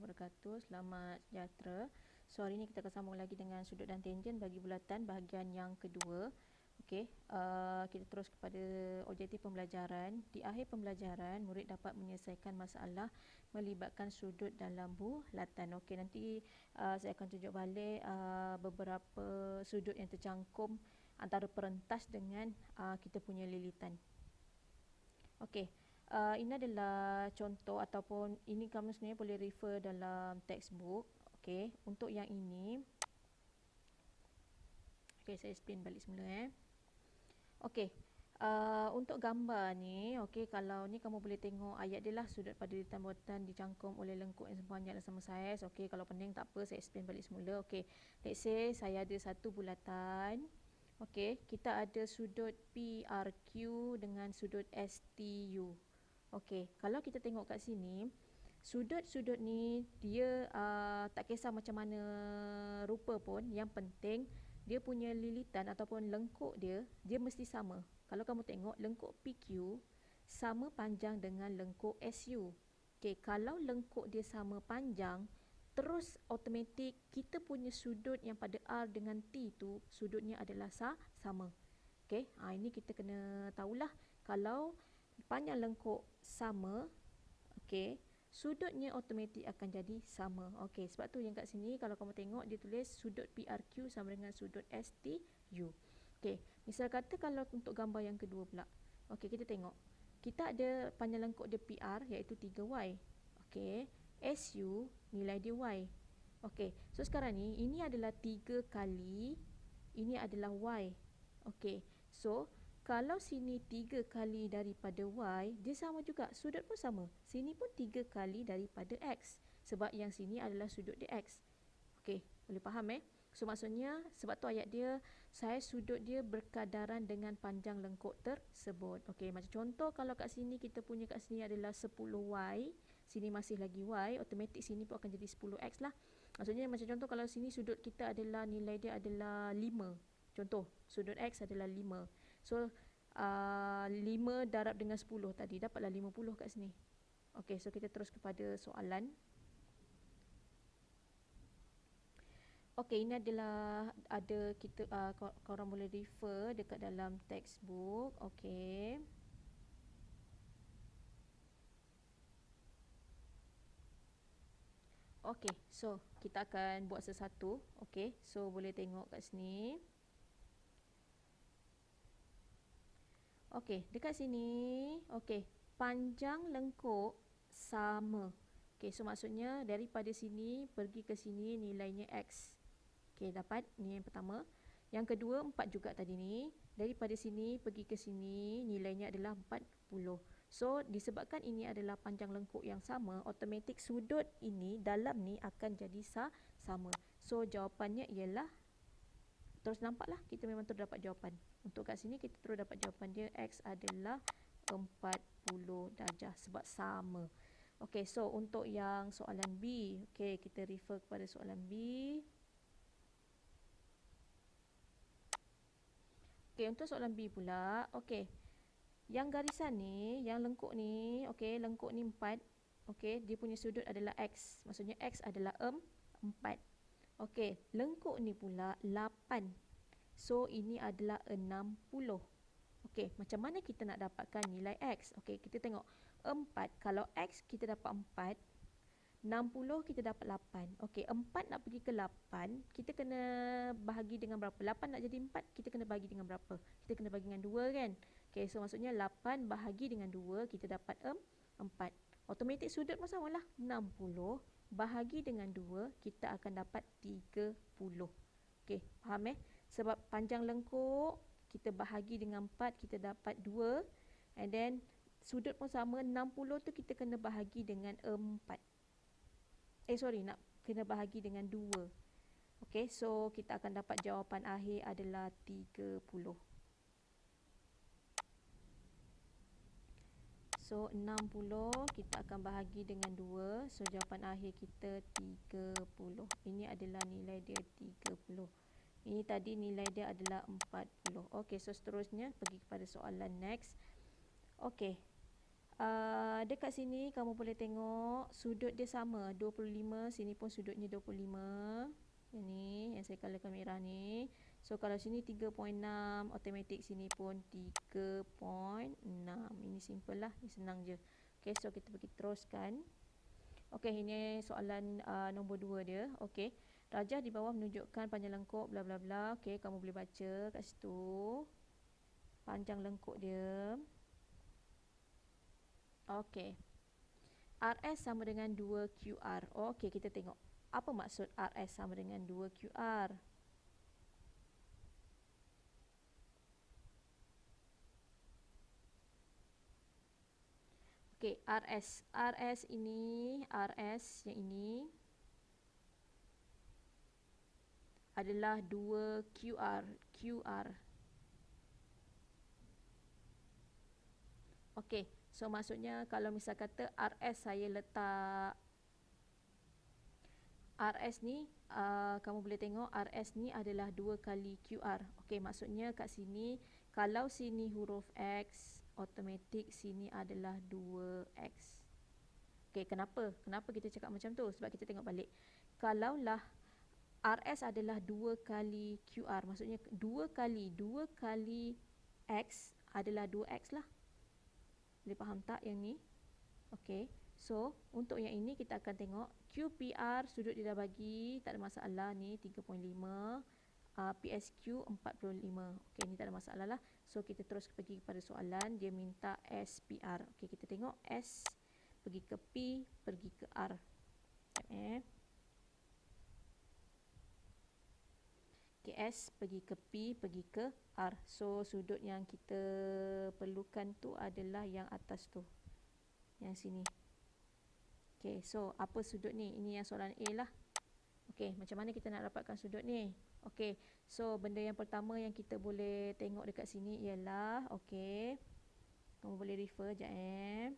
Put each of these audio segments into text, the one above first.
wabarakatuh. Selamat sejahtera. So hari ini kita akan sambung lagi dengan sudut dan tangen bagi bulatan bahagian yang kedua. Okey, kita terus kepada objektif pembelajaran. Di akhir pembelajaran, murid dapat menyelesaikan masalah melibatkan sudut dalam bulatan. Okey, nanti saya akan tunjuk balik beberapa sudut yang tercangkum antara perentas dengan kita punya lilitan. Okey. Ini adalah contoh ataupun ini kamu sebenarnya boleh refer dalam textbook. Okey, untuk yang ini, okey saya explain balik semula. Okey, untuk gambar ni, okey kalau ni kamu boleh tengok ayat dia lah, sudut pada lilitan bulatan dicangkum oleh lengkuk yang sepanjang dan sama saiz. Okey, kalau pening tak apa, saya explain balik semula. Okey, let's say saya ada satu bulatan. Okey, kita ada sudut PRQ dengan sudut STU. Okey, kalau kita tengok kat sini, sudut-sudut ni dia tak kisah macam mana rupa pun, yang penting dia punya lilitan ataupun lengkuk dia mesti sama. Kalau kamu tengok lengkuk PQ sama panjang dengan lengkuk SU. Okey, kalau lengkuk dia sama panjang, terus automatik kita punya sudut yang pada R dengan T tu sudutnya adalah sama. Okey, ini kita kena tahulah kalau panjang lengkuk sama, okey, sudutnya automatik akan jadi sama. Okey, sebab tu yang kat sini kalau kamu tengok dia tulis sudut PRQ sama dengan sudut STU. Okey, misal kata kalau untuk gambar yang kedua pula. Okey, kita tengok. Kita ada panjang lengkuk dia PR iaitu 3Y. Okey, SU nilai dia Y. Okey, so sekarang ni ini adalah 3 kali, ini adalah Y. Okey, so kalau sini 3 kali daripada Y, dia sama juga, sudut pun sama. Sini pun 3 kali daripada X, sebab yang sini adalah sudut dia X. Okey, boleh faham So maksudnya, sebab tu ayat dia, saiz sudut dia berkadaran dengan panjang lengkuk tersebut. Okey, macam contoh kalau kat sini kita punya kat sini adalah 10Y, sini masih lagi Y, automatik sini pun akan jadi 10X lah. Maksudnya macam contoh kalau sini sudut kita adalah nilai dia adalah 5. Contoh, sudut X adalah 5. So, 5 darab dengan 10 tadi, dapatlah 50 kat sini. Okey, so kita terus kepada soalan. Okey, ini adalah ada kita korang boleh refer dekat dalam textbook. Okey. Okey, so kita akan buat satu-satu. Okey, so boleh tengok kat sini. Okey, dekat sini, okey, panjang lengkuk sama. Okey, so maksudnya daripada sini pergi ke sini nilainya X. Okey, dapat ni yang pertama. Yang kedua, 4 juga tadi ni. Daripada sini pergi ke sini nilainya adalah 40. So, disebabkan ini adalah panjang lengkuk yang sama, automatik sudut ini dalam ni akan jadi sama. So, jawapannya ialah, terus nampaklah kita memang terus dapat jawapan. Untuk kat sini kita terus dapat jawapan dia, X adalah 40 darjah sebab sama. Okey, so untuk yang soalan B, okey, kita refer kepada soalan B. Okey, untuk soalan B pula, okey. Yang garisan ni, yang lengkuk ni, okey, lengkuk ni 4. Okey, dia punya sudut adalah X. Maksudnya X adalah 4. Okey, lengkuk ni pula 8. So, ini adalah 60. Okey, macam mana kita nak dapatkan nilai X? Okey, kita tengok 4. Kalau X kita dapat 4, 60 kita dapat 8. Okey, 4 nak pergi ke 8, kita kena bahagi dengan berapa? 8 nak jadi 4, kita kena bahagi dengan berapa? Kita kena bahagi dengan 2 kan? Okey, so maksudnya 8 bahagi dengan 2, kita dapat 4. Automatik sudut pun samalah. 60 bahagi dengan 2, kita akan dapat 30. Okey, faham Sebab panjang lengkuk, kita bahagi dengan 4, kita dapat 2. And then, sudut pun sama, 60 tu kita kena bahagi dengan 4. Nak kena bahagi dengan 2. Okey, so kita akan dapat jawapan akhir adalah 30. So, 60 kita akan bahagi dengan 2. So, jawapan akhir kita 30. Ini adalah nilai dia 30. Ini tadi nilai dia adalah 40. Okey, so seterusnya pergi kepada soalan next. Okey. Dekat sini kamu boleh tengok sudut dia sama 25, sini pun sudutnya 25. Yang ni yang saya colorkan merah ni. So kalau sini 3.6, automatic sini pun 3.6. Ini simple lah, ini senang je. Okay, so kita pergi teruskan. Okay, ini soalan nombor 2 dia. Okay, rajah di bawah menunjukkan panjang lengkuk bla bla bla. Okay, kamu boleh baca kat situ panjang lengkuk dia. Okay, RS sama dengan 2QR. Okay, kita tengok apa maksud RS sama dengan 2QR. Okay, RS ini, RS yang ini adalah 2QR. QR. Okay, so maksudnya kalau misal kata RS saya letak RS ni, kamu boleh tengok RS ni adalah 2 kali QR. Okay, maksudnya kat sini kalau sini huruf X, automatik sini adalah 2X. Okay, kenapa? Kenapa kita cakap macam tu? Sebab kita tengok balik. Kalaulah RS adalah 2 kali QR, maksudnya 2 kali X adalah 2X lah. Boleh faham tak yang ni? Okay, so untuk yang ini kita akan tengok QPR, sudut dia dah bagi, tak ada masalah ni 3.5. PSQ 45. Okay, ni tak ada masalah lah. So kita terus pergi kepada soalan. Dia minta SPR. Okay, kita tengok S pergi ke P, pergi ke R. Okay, S pergi ke P, pergi ke R. So sudut yang kita perlukan tu adalah yang atas tu, yang sini. Okay, so apa sudut ni? Ini yang soalan A lah. Okay, macam mana kita nak dapatkan sudut ni? Okay, so benda yang pertama yang kita boleh tengok dekat sini ialah, okay, kamu boleh refer sekejap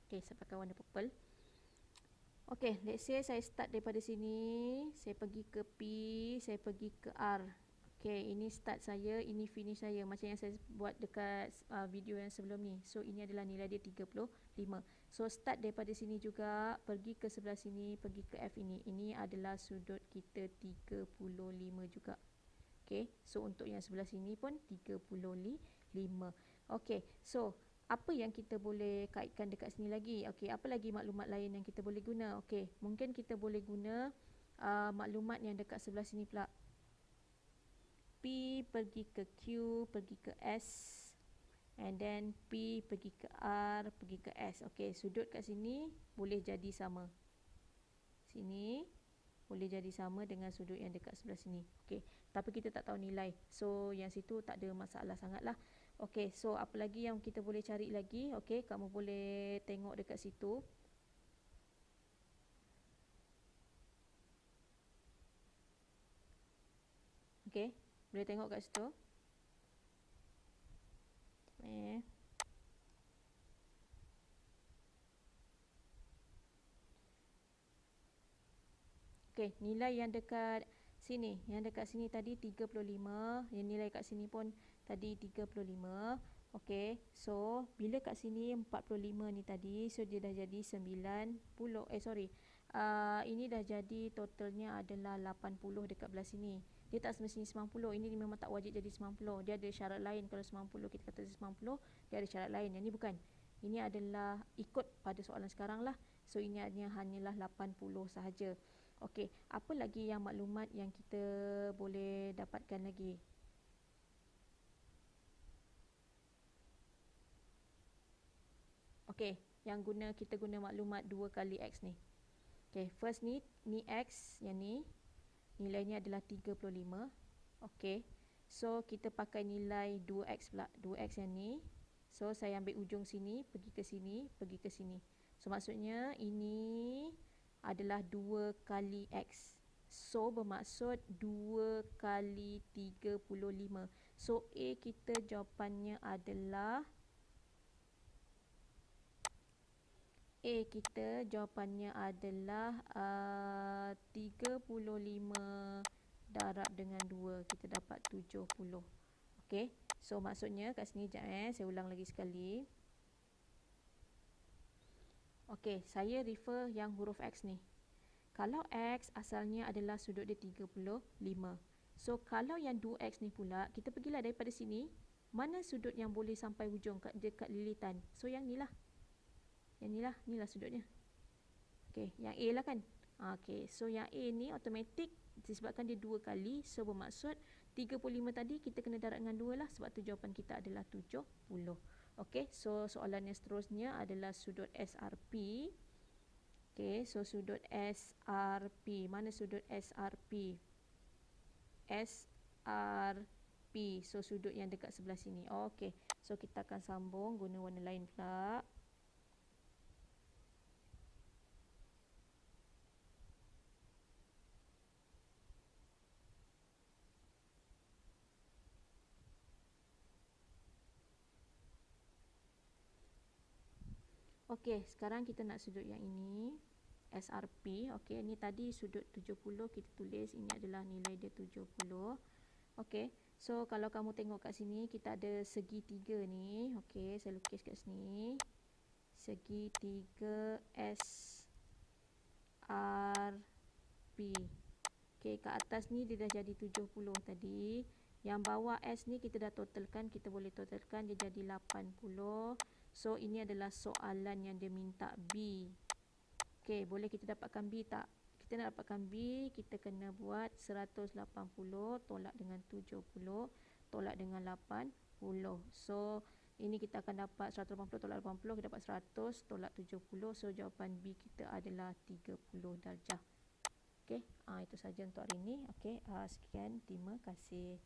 Okay, saya pakai warna purple. Okay, let's say saya start daripada sini, saya pergi ke P, saya pergi ke R. Okay, ini start saya, ini finish saya. Macam yang saya buat dekat video yang sebelum ni. So, ini adalah nilai dia 35. So, start daripada sini juga, pergi ke sebelah sini, pergi ke F ini. Ini adalah sudut kita 35 juga. Okay, so untuk yang sebelah sini pun 35. Okay, so apa yang kita boleh kaitkan dekat sini lagi? Okay, apa lagi maklumat lain yang kita boleh guna? Okay, mungkin kita boleh guna maklumat yang dekat sebelah sini pula. P pergi ke Q, pergi ke S, and then P pergi ke R, pergi ke S. Okay, sudut kat sini boleh jadi sama. Sini boleh jadi sama dengan sudut yang dekat sebelah sini. Okay, tapi kita tak tahu nilai. So, yang situ tak ada masalah sangat lah. Okay, so apa lagi yang kita boleh cari lagi? Okay, kamu boleh tengok dekat situ. Okay, boleh tengok kat situ. Okay, nilai yang dekat sini. Yang dekat sini tadi 35. Yang nilai kat sini pun tadi 35. Okay, so bila kat sini 45 ni tadi, so dia dah jadi 90. Ini dah jadi totalnya adalah 80 dekat belah sini. Dia tak semestinya 90. Ini memang tak wajib jadi 90. Dia ada syarat lain. Kalau 90 kita kata 90, dia ada syarat lain. Yang ni bukan. Ini adalah ikut pada soalan sekarang lah. So ini hanyalah 80 sahaja. Okey, apa lagi yang maklumat yang kita boleh dapatkan lagi? Okey, yang kita guna maklumat 2 kali X ni. Okey, first ni X, yang ni nilainya adalah 35. Okey, so kita pakai nilai 2X pula, 2X yang ni. So saya ambil ujung sini, pergi ke sini, pergi ke sini. So maksudnya ini adalah 2 kali X. So bermaksud 2 kali 35. So A kita jawapannya adalah A kita jawapannya adalah 35 darab dengan 2. Kita dapat 70. Okey. So maksudnya kat sini sekejap saya ulang lagi sekali. Okey, saya refer yang huruf X ni. Kalau X asalnya adalah sudut dia 35. So kalau yang 2X ni pula, kita pergilah daripada sini, mana sudut yang boleh sampai hujung dekat lilitan? So yang ni lah. Yang ni lah, inilah sudutnya. Okey, yang A lah kan. Okey, so yang A ni automatik disebabkan dia 2 kali, so bermaksud 35 tadi kita kena darab dengan 2 lah, sebab tu jawapan kita adalah 70. Okey, so soalan yang seterusnya adalah sudut SRP. Okey, so sudut SRP. Mana sudut SRP? SRP. So sudut yang dekat sebelah sini. Okey, so kita akan sambung guna warna lain pula. Okey, sekarang kita nak sudut yang ini. SRP. Okey, ni tadi sudut 70 kita tulis. Ini adalah nilai dia 70. Okey, so kalau kamu tengok kat sini, kita ada segitiga ni. Okey, saya lukis kat sini. Segitiga SRP. Okey, kat atas ni dia dah jadi 70 tadi. Yang bawah S ni kita dah totalkan. Kita boleh totalkan, dia jadi 80. So, ini adalah soalan yang dia minta B. Okey, boleh kita dapatkan B tak? Kita nak dapatkan B, kita kena buat 180 tolak dengan 70 tolak dengan 80. So, ini kita akan dapat 180 tolak 80, kita dapat 100 tolak 70. So, jawapan B kita adalah 30 darjah. Okey, itu saja untuk hari ini. Okey, sekian. Terima kasih.